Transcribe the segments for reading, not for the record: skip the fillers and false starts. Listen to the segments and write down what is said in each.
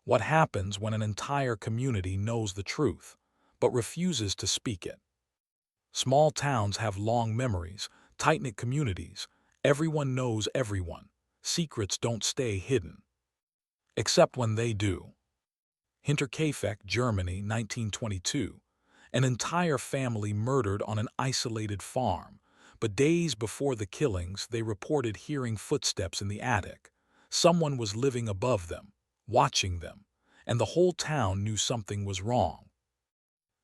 What happens when an entire community knows the truth, but refuses to speak it? Small towns have long memories, tight-knit communities. Everyone knows everyone. Secrets don't stay hidden. Except when they do. Hinterkaifeck, Germany, 1922. An entire family murdered on an isolated farm, but days before the killings they reported hearing footsteps in the attic. Someone was living above them, watching them, and the whole town knew something was wrong.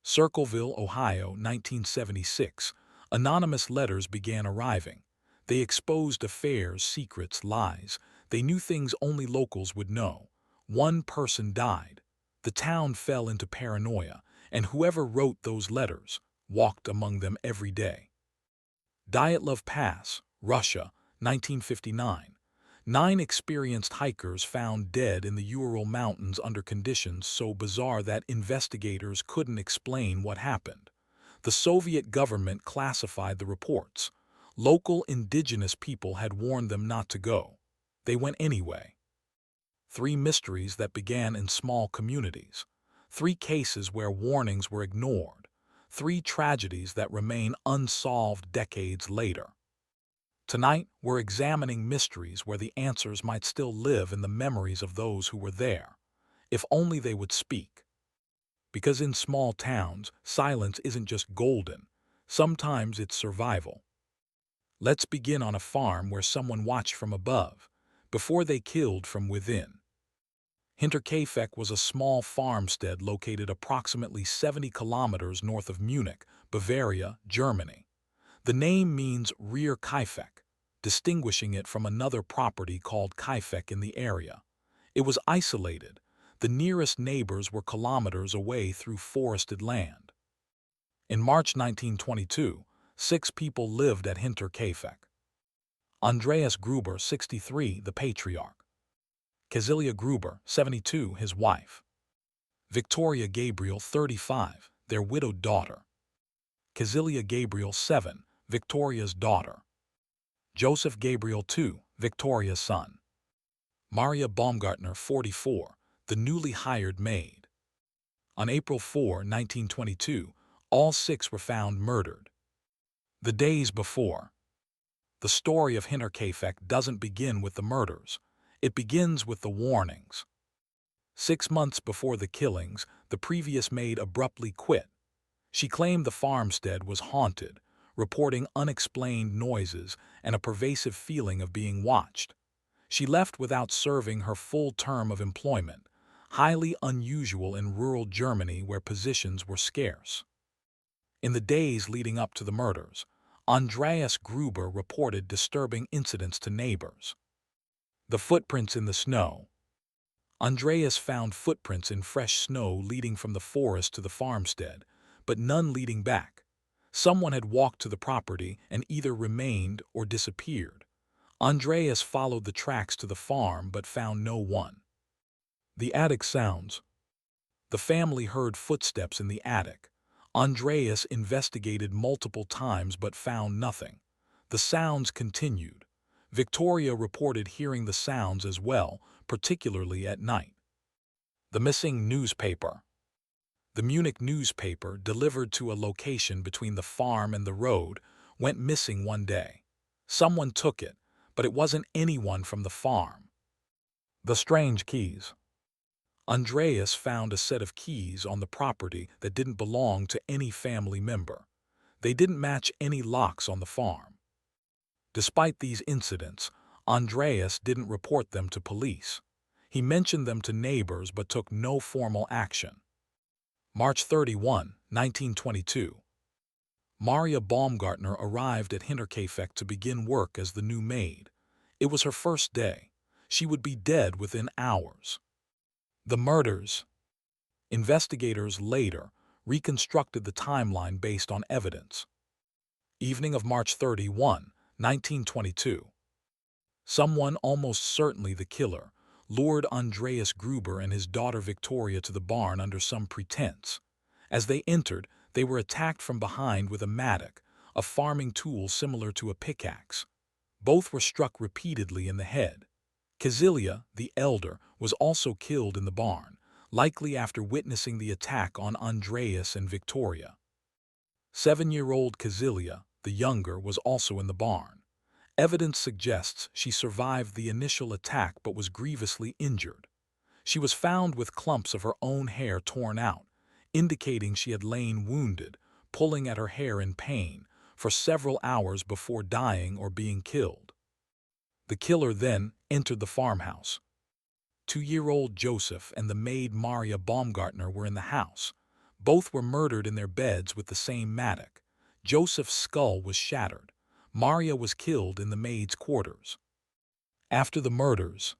Circleville, Ohio, 1976. Anonymous letters began arriving. They exposed affairs, secrets, lies. They knew things only locals would know. One person died. The town fell into paranoia, and whoever wrote those letters walked among them every day. Dyatlov Pass, Russia, 1959. 9 experienced hikers found dead in the Ural Mountains under conditions so bizarre that investigators couldn't explain what happened. The Soviet government classified the reports. Local indigenous people had warned them not to go. They went anyway. 3 mysteries that began in small communities. 3 cases where warnings were ignored. 3 tragedies that remain unsolved decades later. Tonight, we're examining mysteries where the answers might still live in the memories of those who were there, if only they would speak. Because in small towns, silence isn't just golden. Sometimes it's survival. Let's begin on a farm where someone watched from above, before they killed from within. Hinterkaifeck was a small farmstead located approximately 70 kilometers north of Munich, Bavaria, Germany. The name means rear Kaifeck, distinguishing it from another property called Kaifeck in the area. It was isolated. The nearest neighbors were kilometers away through forested land. In March 1922, 6 people lived at Hinterkaifeck. Andreas Gruber, 63, the patriarch. Kazilia Gruber, 72, his wife. Victoria Gabriel, 35, their widowed daughter. Kazilia Gabriel, 7, Victoria's daughter. Joseph Gabriel, 2, Victoria's son. Maria Baumgartner, 44, the newly hired maid. On April 4, 1922, all 6 were found murdered. The days before. The story of Hinterkaifeck doesn't begin with the murders. It begins with the warnings. 6 months before the killings, the previous maid abruptly quit. She claimed the farmstead was haunted, reporting unexplained noises and a pervasive feeling of being watched. She left without serving her full term of employment, highly unusual in rural Germany where positions were scarce. In the days leading up to the murders, Andreas Gruber reported disturbing incidents to neighbors. The footprints in the snow. Andreas found footprints in fresh snow leading from the forest to the farmstead, but none leading back. Someone had walked to the property and either remained or disappeared. Andreas followed the tracks to the farm but found no one. The attic sounds. The family heard footsteps in the attic. Andreas investigated multiple times but found nothing. The sounds continued. Victoria reported hearing the sounds as well, particularly at night. The missing newspaper. The Munich newspaper, delivered to a location between the farm and the road, went missing one day. Someone took it, but it wasn't anyone from the farm. The strange keys. Andreas found a set of keys on the property that didn't belong to any family member. They didn't match any locks on the farm. Despite these incidents, Andreas didn't report them to police. He mentioned them to neighbors but took no formal action. March 31, 1922. Maria Baumgartner arrived at Hinterkaifeck to begin work as the new maid. It was her first day. She would be dead within hours. The murders. Investigators later reconstructed the timeline based on evidence. Evening of March 31, 1922. Someone, almost certainly the killer, lured Andreas Gruber and his daughter Victoria to the barn under some pretense. As they entered, they were attacked from behind with a mattock, a farming tool similar to a pickaxe. Both were struck repeatedly in the head. Kazilia, the elder, was also killed in the barn, likely after witnessing the attack on Andreas and Victoria. 7-year-old Kazilia, the younger, was also in the barn. Evidence suggests she survived the initial attack but was grievously injured. She was found with clumps of her own hair torn out, indicating she had lain wounded, pulling at her hair in pain, for several hours before dying or being killed. The killer then entered the farmhouse. 2-year-old Joseph and the maid Maria Baumgartner were in the house. Both were murdered in their beds with the same mattock. Joseph's skull was shattered. Maria was killed in the maid's quarters. After the murders,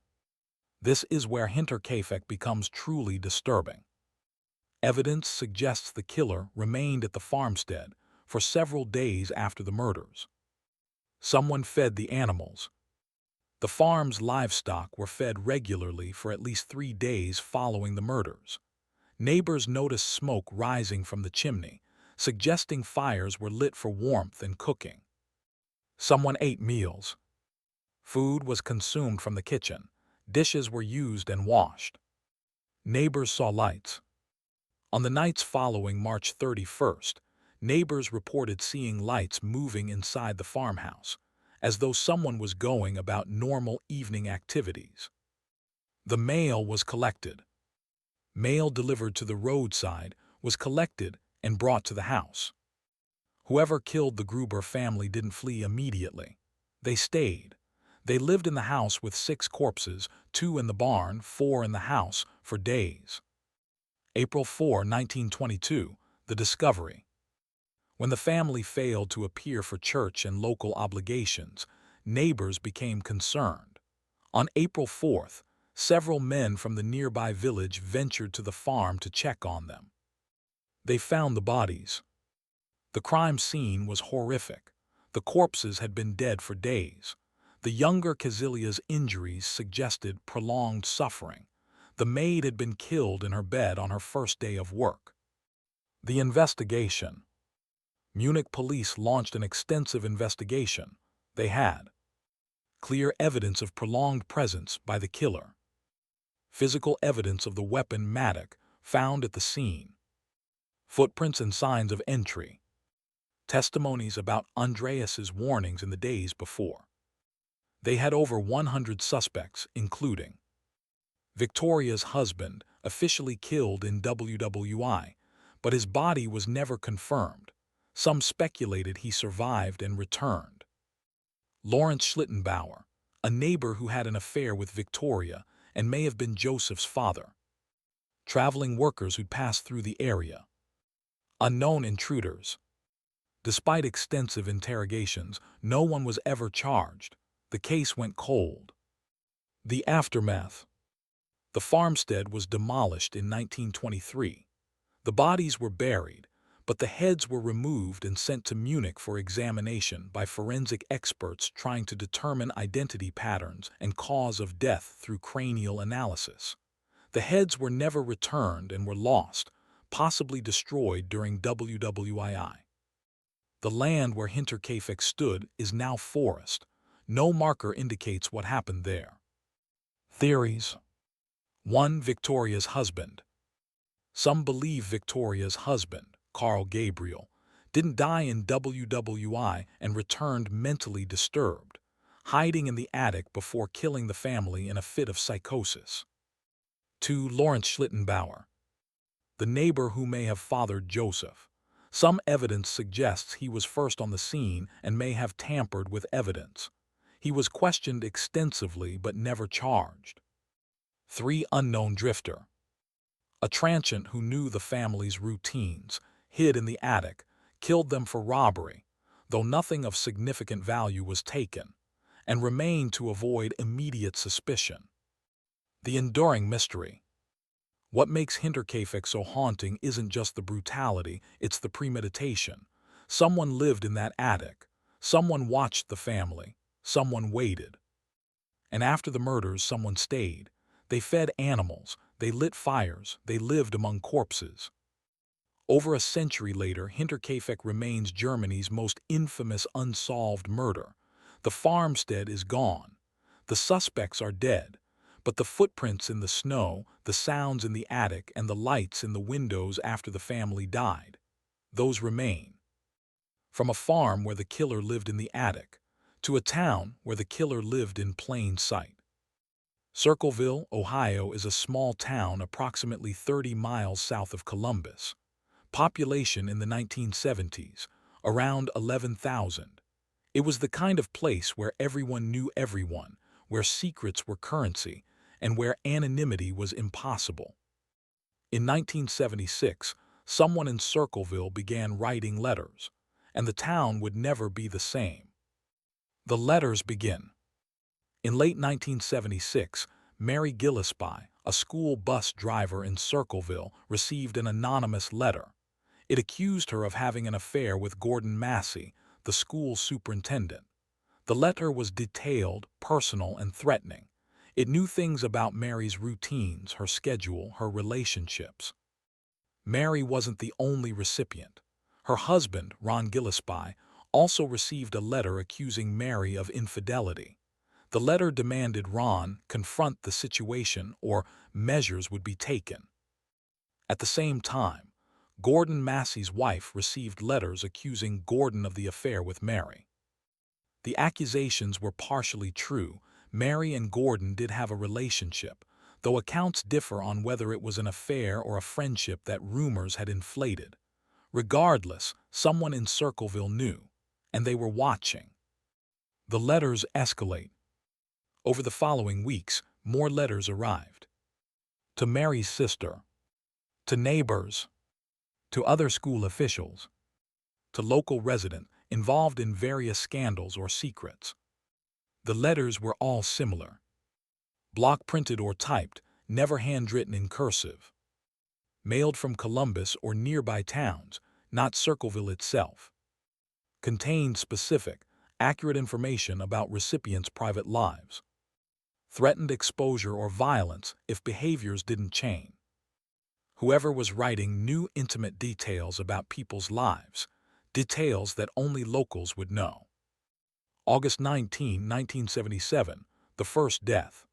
this is where Hinterkaifeck becomes truly disturbing. Evidence suggests the killer remained at the farmstead for several days after the murders. Someone fed the animals. The farm's livestock were fed regularly for at least 3 days following the murders. Neighbors noticed smoke rising from the chimney, suggesting fires were lit for warmth and cooking. Someone ate meals. Food was consumed from the kitchen. Dishes were used and washed. Neighbors saw lights. On the nights following March 31st, neighbors reported seeing lights moving inside the farmhouse, as though someone was going about normal evening activities. The mail was collected. Mail delivered to the roadside was collected and brought to the house. Whoever killed the Gruber family didn't flee immediately. They stayed. They lived in the house with 6 corpses, 2 in the barn, 4 in the house, for days. April 4, 1922, the discovery. When the family failed to appear for church and local obligations, neighbors became concerned. On April 4th, several men from the nearby village ventured to the farm to check on them. They found the bodies. The crime scene was horrific. The corpses had been dead for days. The younger Kazilia's injuries suggested prolonged suffering. The maid had been killed in her bed on her first day of work. The investigation. Munich police launched an extensive investigation. They had clear evidence of prolonged presence by the killer. Physical evidence of the weapon mattock found at the scene. Footprints and signs of entry. Testimonies about Andreas's warnings in the days before. They had over 100 suspects, including Victoria's husband, officially killed in WWI, but his body was never confirmed. Some speculated he survived and returned. Lawrence Schlittenbauer, a neighbor who had an affair with Victoria and may have been Joseph's father. Traveling workers who'd passed through the area. Unknown intruders. Despite extensive interrogations, no one was ever charged. The case went cold. The aftermath. The farmstead was demolished in 1923. The bodies were buried, but the heads were removed and sent to Munich for examination by forensic experts trying to determine identity patterns and cause of death through cranial analysis. The heads were never returned and were lost, possibly destroyed during WWII. The land where Hinterkaifeck stood is now forest. No marker indicates what happened there. Theories. 1. Victoria's husband. Some believe Victoria's husband, Carl Gabriel, didn't die in WWI and returned mentally disturbed, hiding in the attic before killing the family in a fit of psychosis. 2. Lawrence Schlittenbauer, the neighbor who may have fathered Joseph. Some evidence suggests he was first on the scene and may have tampered with evidence. He was questioned extensively but never charged. 3. Unknown drifter. A transient who knew the family's routines, hid in the attic, killed them for robbery, though nothing of significant value was taken, and remained to avoid immediate suspicion. The enduring mystery. What makes Hinterkaifeck so haunting isn't just the brutality, it's the premeditation. Someone lived in that attic. Someone watched the family. Someone waited. And after the murders, someone stayed. They fed animals. They lit fires. They lived among corpses. Over a century later, Hinterkaifeck remains Germany's most infamous unsolved murder. The farmstead is gone. The suspects are dead. But the footprints in the snow, the sounds in the attic, and the lights in the windows after the family died, those remain. From a farm where the killer lived in the attic, to a town where the killer lived in plain sight. Circleville, Ohio is a small town approximately 30 miles south of Columbus. Population in the 1970s, around 11,000. It was the kind of place where everyone knew everyone, where secrets were currency, and where anonymity was impossible. In 1976, someone in Circleville began writing letters, and the town would never be the same. The letters begin. In late 1976, Mary Gillespie, a school bus driver in Circleville, received an anonymous letter. It accused her of having an affair with Gordon Massey, the school superintendent. The letter was detailed, personal, and threatening. It knew things about Mary's routines, her schedule, her relationships. Mary wasn't the only recipient. Her husband, Ron Gillespie, also received a letter accusing Mary of infidelity. The letter demanded Ron confront the situation or measures would be taken. At the same time, Gordon Massey's wife received letters accusing Gordon of the affair with Mary. The accusations were partially true. Mary and Gordon did have a relationship, though accounts differ on whether it was an affair or a friendship that rumors had inflated. Regardless, someone in Circleville knew, and they were watching. The letters escalate. Over the following weeks, more letters arrived. To Mary's sister, to neighbors, to other school officials, to local residents involved in various scandals or secrets. The letters were all similar. Block printed or typed, never handwritten in cursive. Mailed from Columbus or nearby towns, not Circleville itself. Contained specific, accurate information about recipients' private lives. Threatened exposure or violence if behaviors didn't change. Whoever was writing knew intimate details about people's lives, details that only locals would know. August 19, 1977, the first death.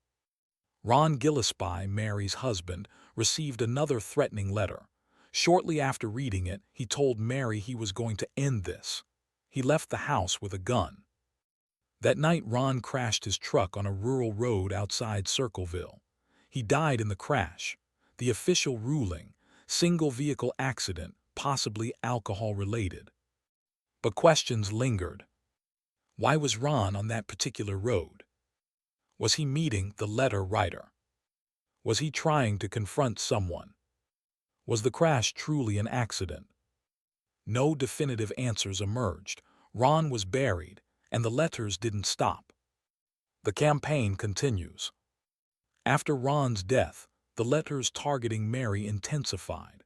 Ron Gillespie, Mary's husband, received another threatening letter. Shortly after reading it, he told Mary he was going to end this. He left the house with a gun. That night, Ron crashed his truck on a rural road outside Circleville. He died in the crash. The official ruling, single vehicle accident, possibly alcohol-related. But questions lingered. Why was Ron on that particular road? Was he meeting the letter writer? Was he trying to confront someone? Was the crash truly an accident? No definitive answers emerged. Ron was buried, and the letters didn't stop. The campaign continues. After Ron's death, the letters targeting Mary intensified.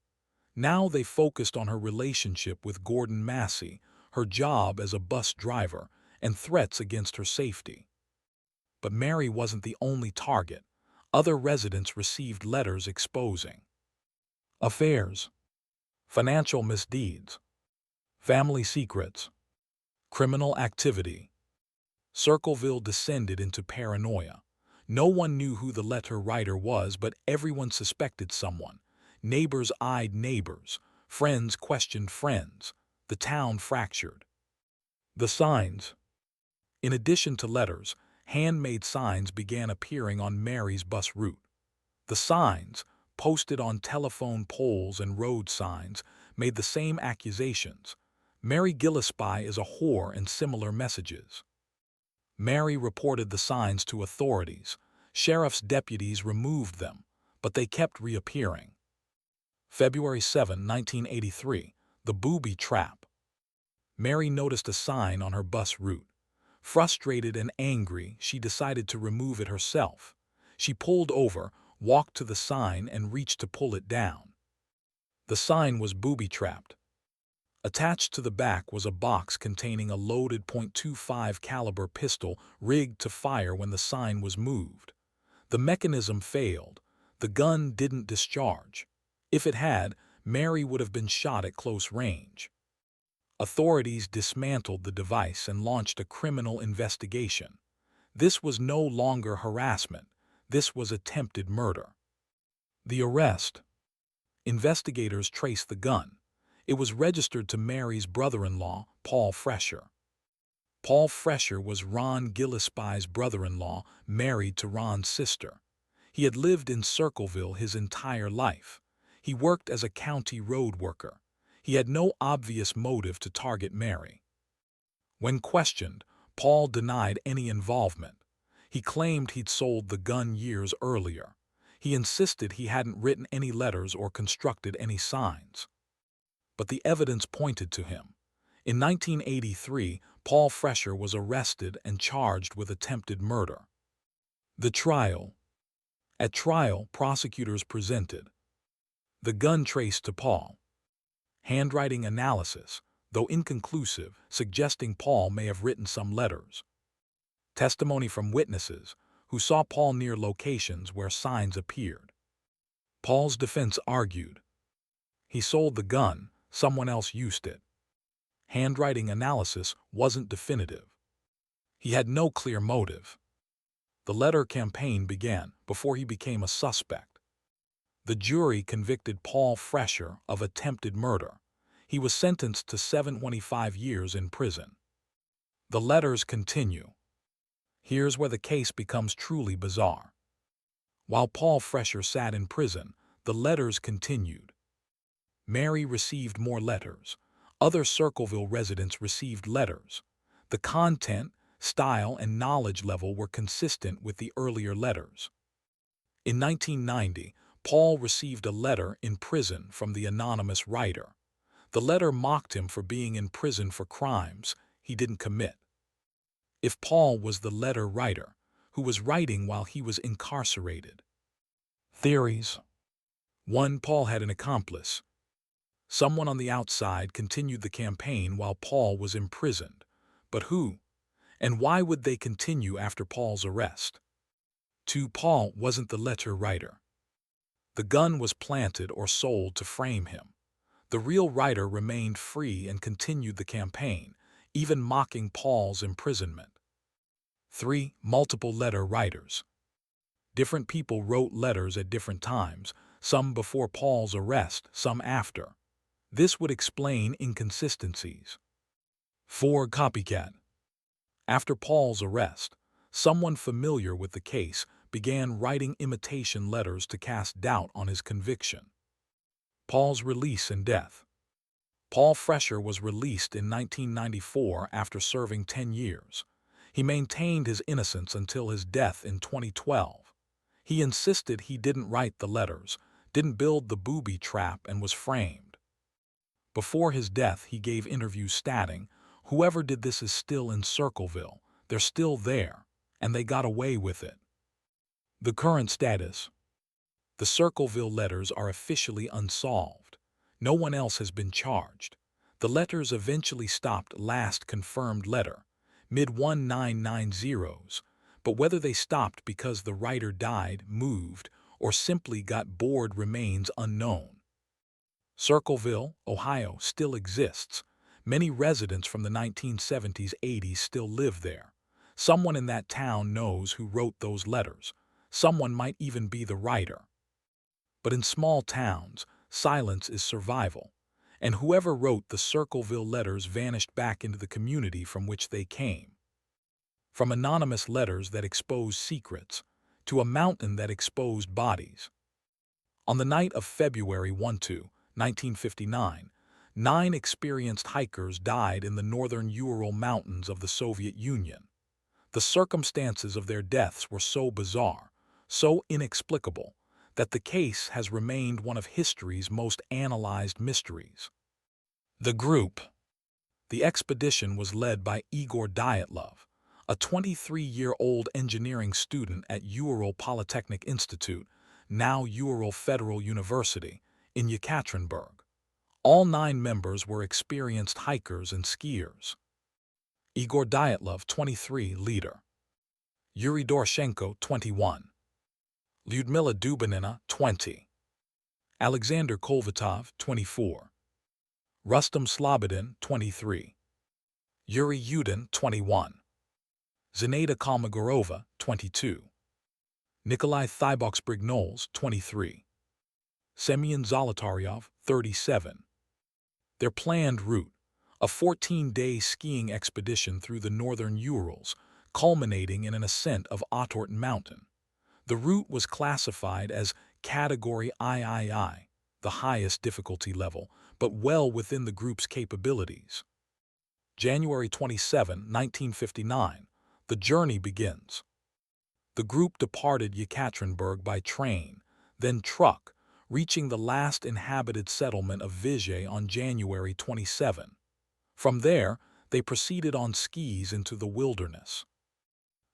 Now they focused on her relationship with Gordon Massey, her job as a bus driver, and threats against her safety. But Mary wasn't the only target. Other residents received letters exposing affairs, financial misdeeds, family secrets, criminal activity. Circleville descended into paranoia. No one knew who the letter writer was, but everyone suspected someone. Neighbors eyed neighbors. Friends questioned friends. The town fractured. The signs. In addition to letters, handmade signs began appearing on Mary's bus route. The signs, posted on telephone poles and road signs, made the same accusations. Mary Gillespie is a whore and similar messages. Mary reported the signs to authorities. Sheriff's deputies removed them, but they kept reappearing. February 7, 1983, the booby trap. Mary noticed a sign on her bus route. Frustrated and angry, she decided to remove it herself. She pulled over, walked to the sign, and reached to pull it down. The sign was booby-trapped. Attached to the back was a box containing a loaded .25 caliber pistol rigged to fire when the sign was moved. The mechanism failed. The gun didn't discharge. If it had, Mary would have been shot at close range. Authorities dismantled the device and launched a criminal investigation. This was no longer harassment. This was attempted murder. The arrest. Investigators traced the gun. It was registered to Mary's brother-in-law, Paul Fresher. Paul Fresher was Ron Gillespie's brother-in-law, married to Ron's sister. He had lived in Circleville his entire life. He worked as a county road worker. He had no obvious motive to target Mary. When questioned, Paul denied any involvement. He claimed he'd sold the gun years earlier. He insisted he hadn't written any letters or constructed any signs. But the evidence pointed to him. In 1983, Paul Fresher was arrested and charged with attempted murder. The trial. At trial, prosecutors presented the gun traced to Paul. Handwriting analysis, though inconclusive, suggesting Paul may have written some letters. Testimony from witnesses who saw Paul near locations where signs appeared. Paul's defense argued he sold the gun, someone else used it. Handwriting analysis wasn't definitive. He had no clear motive. The letter campaign began before he became a suspect. The jury convicted Paul Fresher of attempted murder. He was sentenced to 725 years in prison. The letters continue. Here's where the case becomes truly bizarre. While Paul Fresher sat in prison, the letters continued. Mary received more letters. Other Circleville residents received letters. The content, style, and knowledge level were consistent with the earlier letters. In 1990, Paul received a letter in prison from the anonymous writer. The letter mocked him for being in prison for crimes he didn't commit. If Paul was the letter writer, who was writing while he was incarcerated? Theories. 1. Paul had an accomplice. Someone on the outside continued the campaign while Paul was imprisoned. But who? And why would they continue after Paul's arrest? 2. Paul wasn't the letter writer. The gun was planted or sold to frame him. The real writer remained free and continued the campaign, even mocking Paul's imprisonment. 3. Multiple letter writers. Different people wrote letters at different times, some before Paul's arrest, some after. This would explain inconsistencies. 4. Copycat. After Paul's arrest, someone familiar with the case began writing imitation letters to cast doubt on his conviction. Paul's release and death. Paul Fresher was released in 1994 after serving 10 years. He maintained his innocence until his death in 2012. He insisted he didn't write the letters, didn't build the booby trap, and was framed. Before his death, he gave interviews stating, "Whoever did this is still in Circleville. They're still there, and they got away with it." The current status. The Circleville letters are officially unsolved. No one else has been charged. The letters eventually stopped last confirmed letter, mid-1990s, but whether they stopped because the writer died, moved, or simply got bored remains unknown. Circleville, Ohio, still exists. Many residents from the 1970s-80s still live there. Someone in that town knows who wrote those letters. Someone might even be the writer. But in small towns, silence is survival, and whoever wrote the Circleville letters vanished back into the community from which they came. From anonymous letters that exposed secrets, to a mountain that exposed bodies. On the night of February 12, 1959, 9 experienced hikers died in the northern Ural Mountains of the Soviet Union. The circumstances of their deaths were so bizarre, so inexplicable, that the case has remained one of history's most analyzed mysteries. The group. The expedition was led by Igor Dyatlov, a 23-year-old engineering student at Ural Polytechnic Institute, now Ural Federal University, in Yekaterinburg. All 9 members were experienced hikers and skiers. Igor Dyatlov, 23, leader. Yuri Doroshenko, 21. Lyudmila Dubinina, 20. Alexander Kolvatov, 24. Rustam Slobodin, 23. Yuri Yudin, 21. Zinaida Kalmogorova, 22. Nikolai Thiboksbrignoles, 23. Semyon Zolotaryov, 37. Their planned route, a 14-day skiing expedition through the northern Urals, culminating in an ascent of Otorten Mountain. The route was classified as Category III, the highest difficulty level, but well within the group's capabilities. January 27, 1959, the journey begins. The group departed Yekaterinburg by train, then truck, reaching the last inhabited settlement of Vizhay on January 27. From there, they proceeded on skis into the wilderness.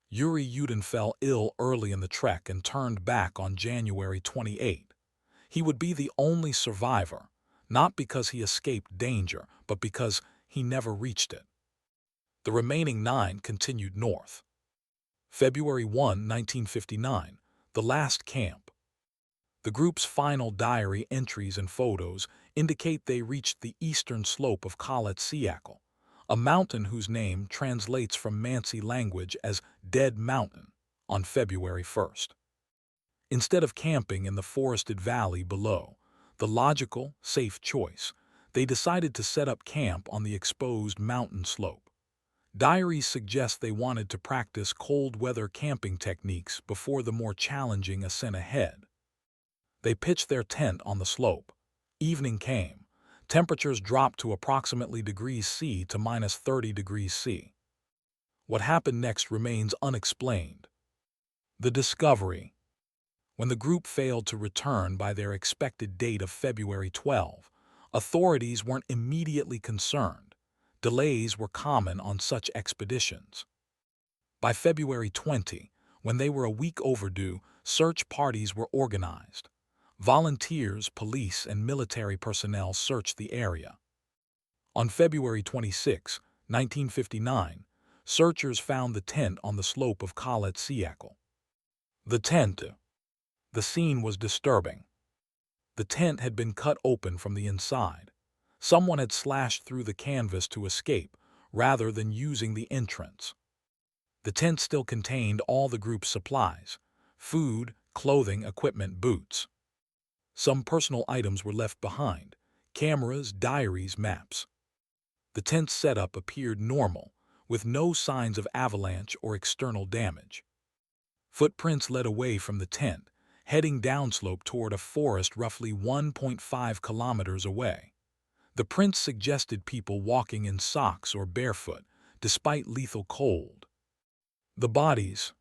Yuri Yudin fell ill early in the trek and turned back on January 28. He would be the only survivor, not because he escaped danger, but because he never reached it. The remaining 9 continued north. February 1, 1959, the last camp. The group's final diary entries and photos indicate they reached the eastern slope of Khalat Siakal, a mountain whose name translates from Mansi language as Dead Mountain, on February 1st. Instead of camping in the forested valley below, the logical, safe choice, they decided to set up camp on the exposed mountain slope. Diaries suggest they wanted to practice cold-weather camping techniques before the more challenging ascent ahead. They pitched their tent on the slope. Evening came. Temperatures dropped to approximately degrees C to minus 30 degrees C. What happened next remains unexplained. The discovery. When the group failed to return by their expected date of February 12, authorities weren't immediately concerned. Delays were common on such expeditions. By February 20, when they were a week overdue, search parties were organized. Volunteers, police, and military personnel searched the area. On February 26, 1959, searchers found the tent on the slope of Khalat Siakal. The scene was disturbing. The tent had been cut open from the inside. Someone had slashed through the canvas to escape, rather than using the entrance. The tent still contained all the group's supplies: food, clothing, equipment, boots. Some personal items were left behind: cameras, diaries, maps. The tent's setup appeared normal, with no signs of avalanche or external damage. Footprints led away from the tent, heading downslope toward a forest roughly 1.5 kilometers away. The prints suggested people walking in socks or barefoot, despite lethal cold. The bodies.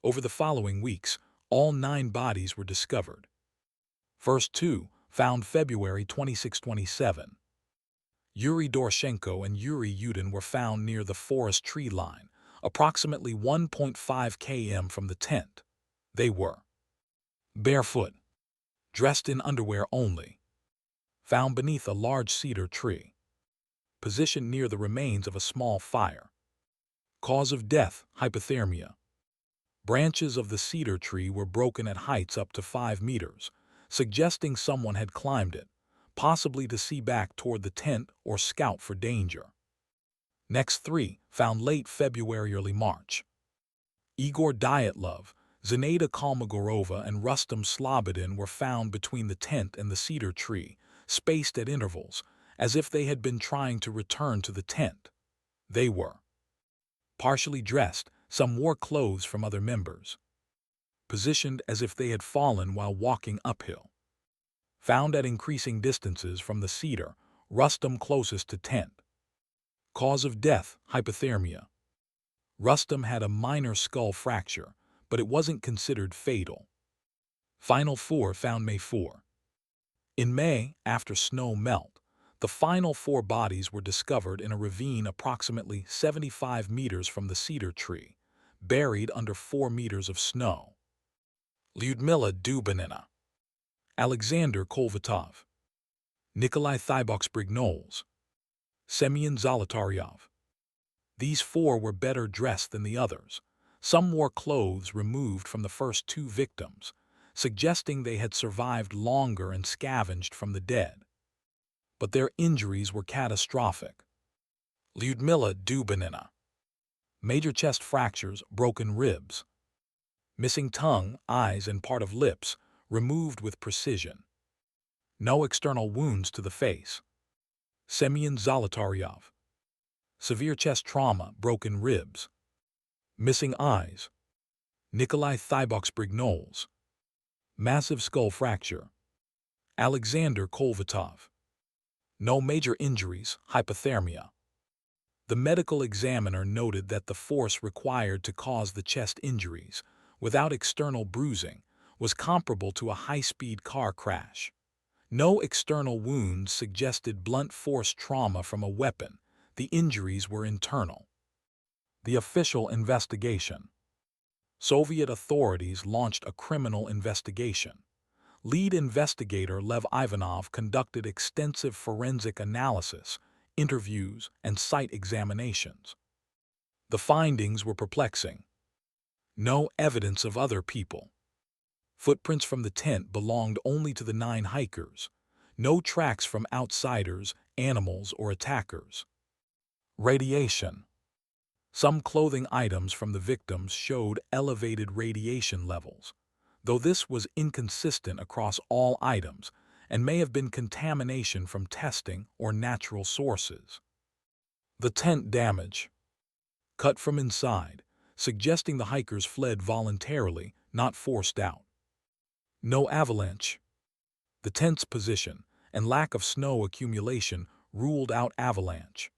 Over the following weeks, all 9 bodies were discovered. First 2, found February 26-27. Yuri Dorshenko and Yuri Yudin were found near the forest tree line, approximately 1.5 km from the tent. They were barefoot, dressed in underwear only, found beneath a large cedar tree, positioned near the remains of a small fire. Cause of death, hypothermia. Branches of the cedar tree were broken at heights up to 5 meters, suggesting someone had climbed it, possibly to see back toward the tent or scout for danger. Next 3, found late February, early March. Igor Dyatlov, Zinaida Kolmogorova, and Rustam Slobodin were found between the tent and the cedar tree, spaced at intervals, as if they had been trying to return to the tent. They were partially dressed, some wore clothes from other members, positioned as if they had fallen while walking uphill. Found at increasing distances from the cedar, Rustam closest to tent. Cause of death, hypothermia. Rustam had a minor skull fracture, but it wasn't considered fatal. Final 4 found May 4. In May, after snow melt, the final 4 bodies were discovered in a ravine approximately 75 meters from the cedar tree, buried under 4 meters of snow. Lyudmila Dubinina, Alexander Kolvatov, Nikolai Thiboksbrignoles, Semyon Zolotaryov. These 4 were better dressed than the others. Some wore clothes removed from the first 2 victims, suggesting they had survived longer and scavenged from the dead. But their injuries were catastrophic. Lyudmila Dubinina. Major chest fractures, broken ribs. Missing tongue, eyes, and part of lips, removed with precision. No external wounds to the face. Semyon Zolotaryov. Severe chest trauma, broken ribs. Missing eyes. Nikolai Thiboksbrignoles. Massive skull fracture. Alexander Kolvatov. No major injuries, hypothermia. The medical examiner noted that the force required to cause the chest injuries, without external bruising, was comparable to a high-speed car crash. No external wounds suggested blunt force trauma from a weapon. The injuries were internal. The official investigation. Soviet authorities launched a criminal investigation. Lead investigator Lev Ivanov conducted extensive forensic analysis, interviews, and site examinations. The findings were perplexing. No evidence of other people. Footprints from the tent belonged only to the 9 hikers. No tracks from outsiders, animals, or attackers. Radiation. Some clothing items from the victims showed elevated radiation levels, though this was inconsistent across all items and may have been contamination from testing or natural sources. The tent damage. Cut from inside, suggesting the hikers fled voluntarily, not forced out. No avalanche. The tent's position and lack of snow accumulation ruled out avalanche.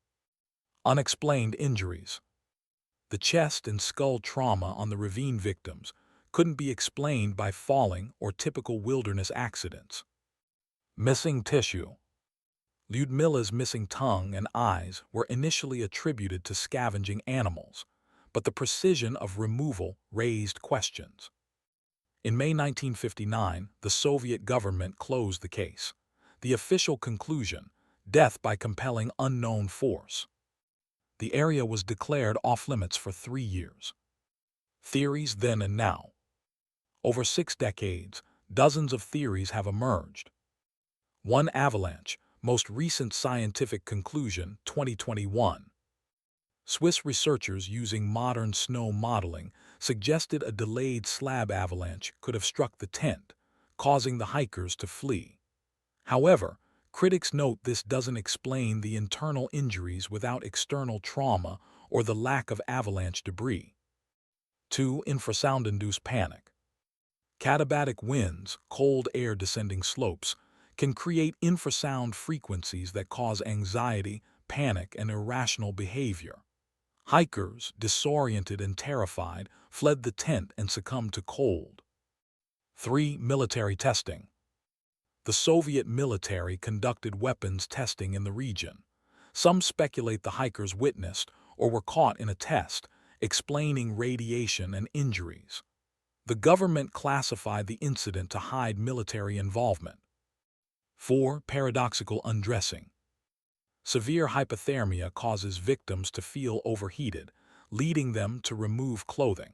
Unexplained injuries. The chest and skull trauma on the ravine victims couldn't be explained by falling or typical wilderness accidents. Missing tissue. Lyudmila's missing tongue and eyes were initially attributed to scavenging animals, but the precision of removal raised questions. In May 1959, the Soviet government closed the case. The official conclusion: death by compelling unknown force. The area was declared off-limits for 3 years. Theories then and now. Over 6 decades, dozens of theories have emerged. 1 avalanche, most recent scientific conclusion, 2021. Swiss researchers using modern snow modeling suggested a delayed slab avalanche could have struck the tent, causing the hikers to flee. However, critics note this doesn't explain the internal injuries without external trauma or the lack of avalanche debris. 2. Infrasound-induced panic. Katabatic winds, cold air descending slopes, can create infrasound frequencies that cause anxiety, panic, and irrational behavior. Hikers, disoriented and terrified, fled the tent and succumbed to cold. 3. Military testing. The Soviet military conducted weapons testing in the region. Some speculate the hikers witnessed or were caught in a test, explaining radiation and injuries. The government classified the incident to hide military involvement. 4. Paradoxical undressing. Severe hypothermia causes victims to feel overheated, leading them to remove clothing.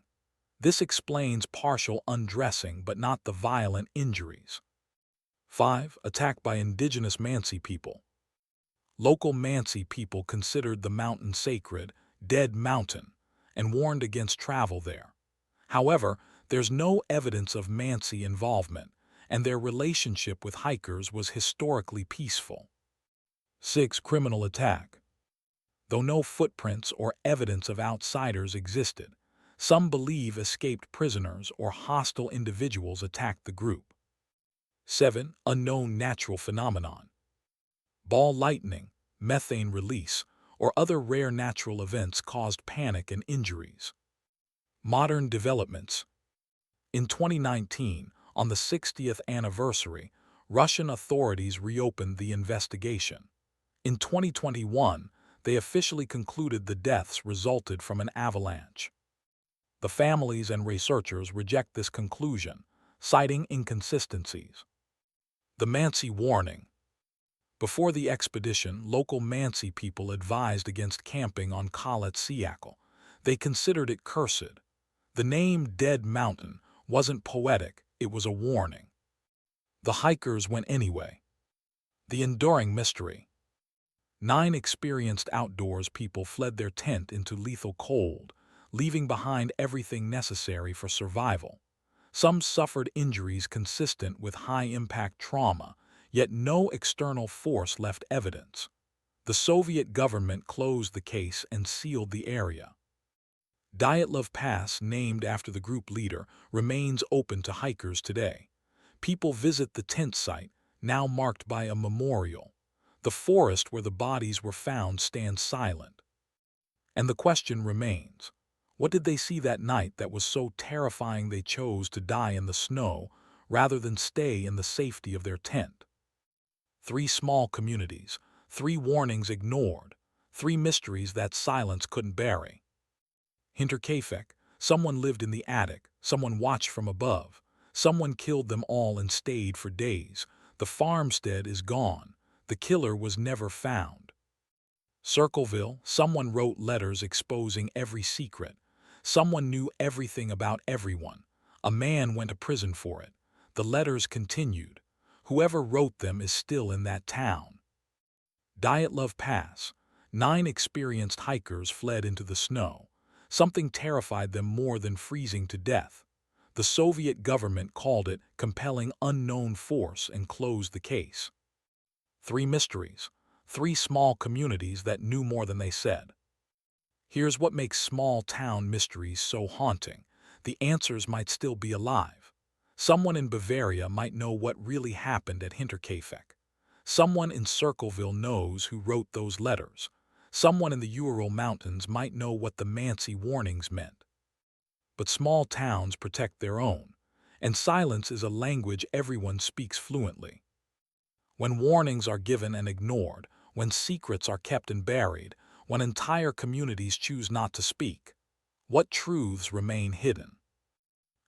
This explains partial undressing but not the violent injuries. 5. Attack by indigenous Mansi people. Local Mansi people considered the mountain sacred, dead mountain, and warned against travel there. However, there's no evidence of Mansi involvement, and their relationship with hikers was historically peaceful. 6. Criminal attack. Though no footprints or evidence of outsiders existed, some believe escaped prisoners or hostile individuals attacked the group. 7. Unknown natural phenomenon. Ball lightning, methane release, or other rare natural events caused panic and injuries. Modern developments. In 2019, on the 60th anniversary, Russian authorities reopened the investigation. In 2021, they officially concluded the deaths resulted from an avalanche. The families and researchers reject this conclusion, citing inconsistencies. The Mansi warning. Before the expedition, local Mansi people advised against camping on Khalat Siakal. They considered it cursed. The name Dead Mountain wasn't poetic, it was a warning. The hikers went anyway. The enduring mystery. 9 experienced outdoors people fled their tent into lethal cold, leaving behind everything necessary for survival. Some suffered injuries consistent with high-impact trauma, yet no external force left evidence. The Soviet government closed the case and sealed the area. Dyatlov Pass, named after the group leader, remains open to hikers today. People visit the tent site, now marked by a memorial. The forest where the bodies were found stands silent. And the question remains, what did they see that night that was so terrifying they chose to die in the snow rather than stay in the safety of their tent? 3 small communities, 3 warnings ignored, 3 mysteries that silence couldn't bury. Hinterkaifeck, someone lived in the attic, someone watched from above, someone killed them all and stayed for days. The farmstead is gone. The killer was never found. Circleville, someone wrote letters exposing every secret. Someone knew everything about everyone. A man went to prison for it. The letters continued. Whoever wrote them is still in that town. Dyatlov Pass, 9 experienced hikers fled into the snow. Something terrified them more than freezing to death. The Soviet government called it compelling unknown force and closed the case. 3 mysteries, 3 small communities that knew more than they said. Here's what makes small-town mysteries so haunting. The answers might still be alive. Someone in Bavaria might know what really happened at Hinterkaifeck. Someone in Circleville knows who wrote those letters. Someone in the Ural Mountains might know what the Mansi warnings meant. But small towns protect their own, and silence is a language everyone speaks fluently. When warnings are given and ignored, when secrets are kept and buried, when entire communities choose not to speak, what truths remain hidden?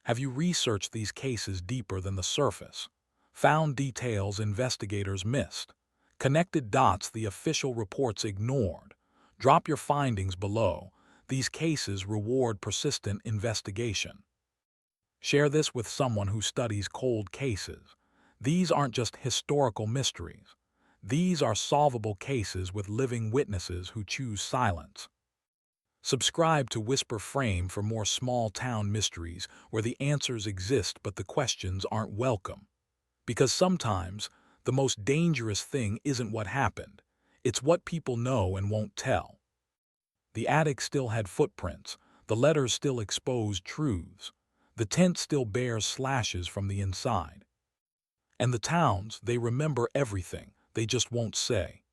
Have you researched these cases deeper than the surface? Found details investigators missed? Connected dots the official reports ignored? Drop your findings below. These cases reward persistent investigation. Share this with someone who studies cold cases. These aren't just historical mysteries. These are solvable cases with living witnesses who choose silence. Subscribe to WhisprFrame for more small-town mysteries where the answers exist but the questions aren't welcome. Because sometimes, the most dangerous thing isn't what happened. It's what people know and won't tell. The attic still had footprints. The letters still exposed truths. The tent still bears slashes from the inside. And the towns, they remember everything. They just won't say.